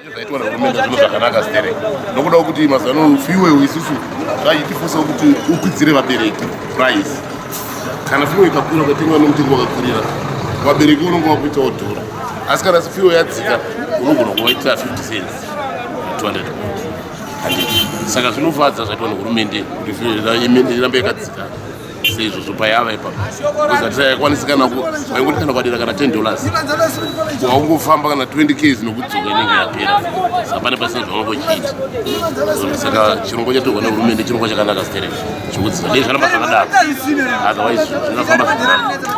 Zvaitwa nehurumende zvino zvakanaka stere nokuda kuti mazano fuel isusu zvaitifose kuti ukwidzire vabereki price kana fuel ikakura ukatengwa nomutengo wakakwirira vabereki unenge wakuita odhura asi kana fuel yadzika unogona kuvaitira 50 cents 200 saka zvinofadza zvaitwa nehurumende kuti fuel irambe yakadzika seizvozvo payava ipapo kuzatira yakwanisikana vaingoti kana kwadira kana $10 waungofamba kana 20 km nokudzoka inenge yapera sapane pasina zvavambochiita saka chirongwa chatorwa nehurumende chirongwa chakanaka stere chokudzika dei zvaramba zvakadaro otherwise zvinofamba zvakanaka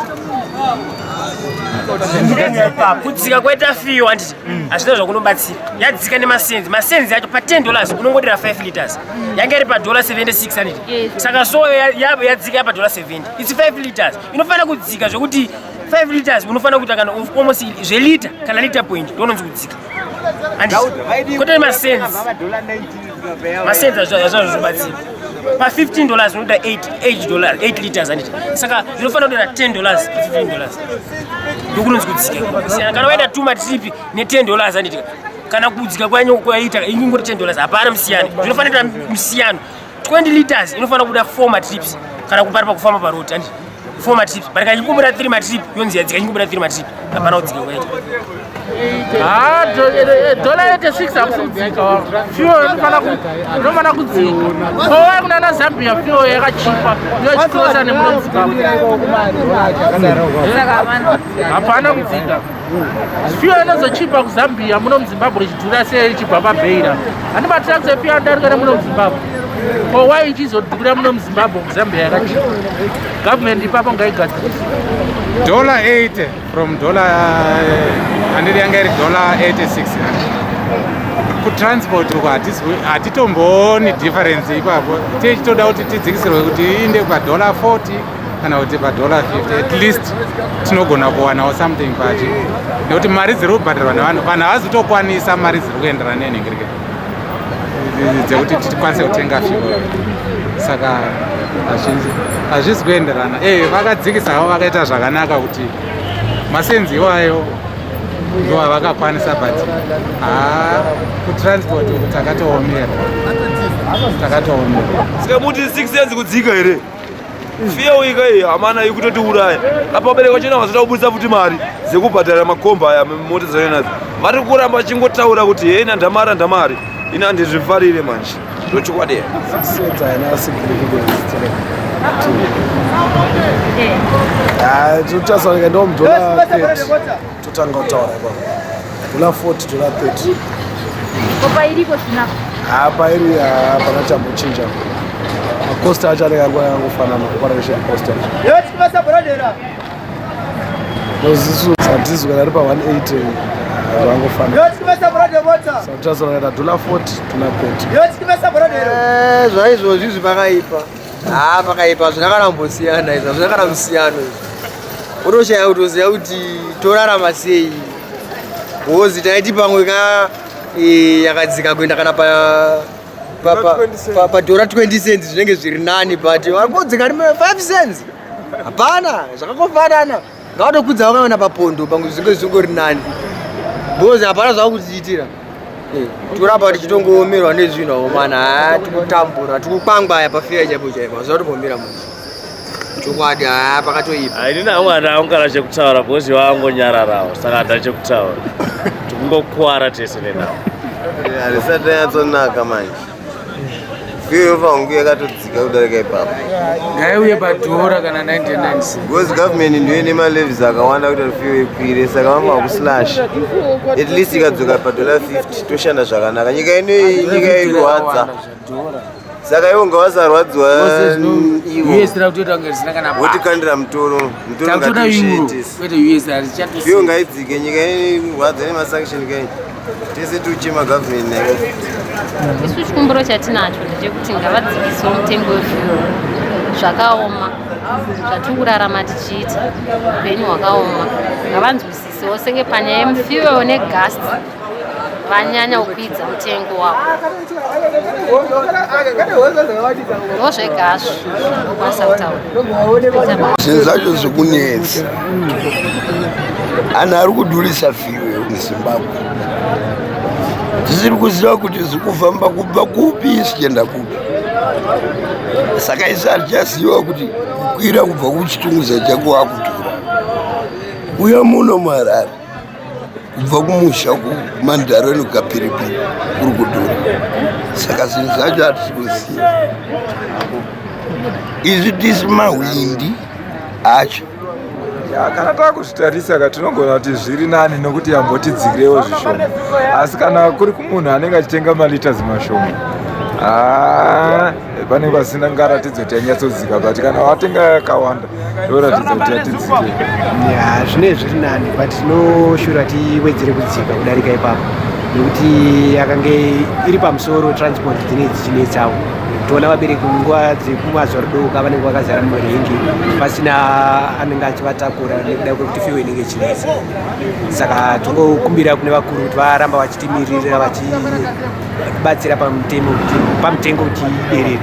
kudzika kwaita fiyo handiti hazvina zvakunobatsira yadzika nemasenzi yacho pa$10 unongodira 5 liters yange iri pa$7600 saka so yadzika yapa $70 it's 5 liters inofanira kudzika zvokuti 5 liters unofanira kuita kana almost zvelita kana lita point ndononzi kudzika kotari masenzi azvazvobatsira pa $15 unoita $8 handiti saka zvinofanira kuita $10 $15 ndokunonzi kudzika kana waita 2 matrip ne$10 handiti kana kudzika kwanyu kwaita ingori $10 hapana musiyano zvinofanira musiyano 20 liters inofanira kuda 4 matrips kana kupara pakufamba paroti handiti 4 matrips but kana chikumbura 3 matrip yonzi yadzika chikumbura 3 matrip hapana kudzika kwaita $86 hakudzika fuel inofana kudzika kowa kuna na Zambia fuel yakachipa yochikosa nemuno muZimbabwe hapana kudzika fuel inozochipa kuZambia muno muZimbabwe ichidhura sei ichibva paBeira ani matraksi efuel anodarika nemuno muZimbabwe kowa ichizodhura muno muZimbabwe kuZambia yakachipa government ipapo ngaigadzirisa $8 from handiri yanga iri $86 kutransport uko hatitombooni difference ipapo tichitoda kuti tidzikisirwe kuti iinde pa$40 kana kuti pa$50 at least tinogona kuwanawo something pachi nekuti mari dziri kubhadharwa nevanhu havazotokwanisa mari dziri kuenderana nenhingirike dzekuti tikwanise kutenga fuel saka hazvisi kuenderana vakadzikisa havo vakaita zvakanaka kuti masenzi iwayo ndiwa vakakwanisa but kutransport takatoomera saka muti 6 cents kudzika here fuel ika iyi hamana ikutoti uraya apa vabereki vachona vazoda kubudisa futi mari dzekubhadhara makomba aya mota dzainadzo vari kuramba vachingotaura kuti hena ndamari ina handizvifarire manje ndochokwadi totasanika ndomdola 30 totanga kutaura ipapo dola 40 dola 30 kopa iripo zvina apa iri pakachambochinja makosta acho anenge nguva yangofanana kuparation costa nozisu satizi kana ari pa180 vangofanana satasaikaita dola 40 dola 30 zvaizvozvi zvipakaipa pakaipa zvinakanambosiyana izvo zvinakana musiyano unoshaya kutoziva kuti torarama sei bhozi taiti pamwe yakadzika kuenda kana padola 20 cents zvinenge zviri nani but varikudzika 5 cents hapana zvakakofanana ngavatokwidza vakaona papondo pamwe zvinge zvingori nani bhozi hapana zvakutiitira toramba tichitongoomerwa nezvinhu mana tikutambura tikukwangwaya pafira chaipo chaipo hazva tombomira munhu chokwadi pakatoipa inini hamwe haungana chekutaura bhozi waangonyararawo saka hata chekutaura tikungokuwara tese nenavo harisati yanyatsonaka manje fuel vangu yakatodzika kudarika ipapo ngaiuye padhora kana 99 because government ndiyo nemalevis akawanda kuti fuel ikwire saka vamba kuslash at least ikadzoka padola 50 toshanda zvakanaka nyika inoyi nyika irwadza saka iwo ngavasarwadziwa votikandira mutoro fuel ngaidzike nyika irwadza nemasanction kai tese tuchima government nayo isu chikumbiro chatinacho ndechekuti ngavadzikisewo mutengo wefuel zvakaoma zvatikurarama tichiita upenyu hwakaoma ngavanzwisisewo senge panyaya yemufuel negasi vanyanya kukwidza mutengo wavo ndozvegazvo kwanisa kutaura zvinhu zvacho zvekunetsa anhu ari kudhurisa fuel muZimbabwe tisiri kuziva kuti zikufamba kubva kupi sichienda kupi. Saka isi hatichaziva kuti kukwira kubva kuchitungudza chako wakudhura. Uya muno muHarare kubva kumusha kumandareni kukapiripiri kuri kudhura. Saka zvinhu zvacho hatisi kuziva. Izvi tisi mahwindi acho. Kana takuzvitarisa ka tinogona kuti zviri nani nokuti yambotidzikirewo zvishoma. Asi kana kuri kumunhu anenge achitenga malita mashoma, pane pasina ngaratidzo kuti anyatsodzika, but kana watenga yakawanda ndoratidza kuti yatidzike. Zvine zviri nani, but tinoshura tiwedzere kudzika kudarika ipapo nekuti yakange iri pamusoro transport dzine dzichinetsawo. Toona vabereki nguva dzekumazuva ridoka vanenge vakazara murengi pasina anenge achivatakura nekuda kwekuti fiwe inenge ichinetsa. Saka tongokumbira kune vakuru kuti varamba vachitimirira vachibatsira pamutengo kuti iderere.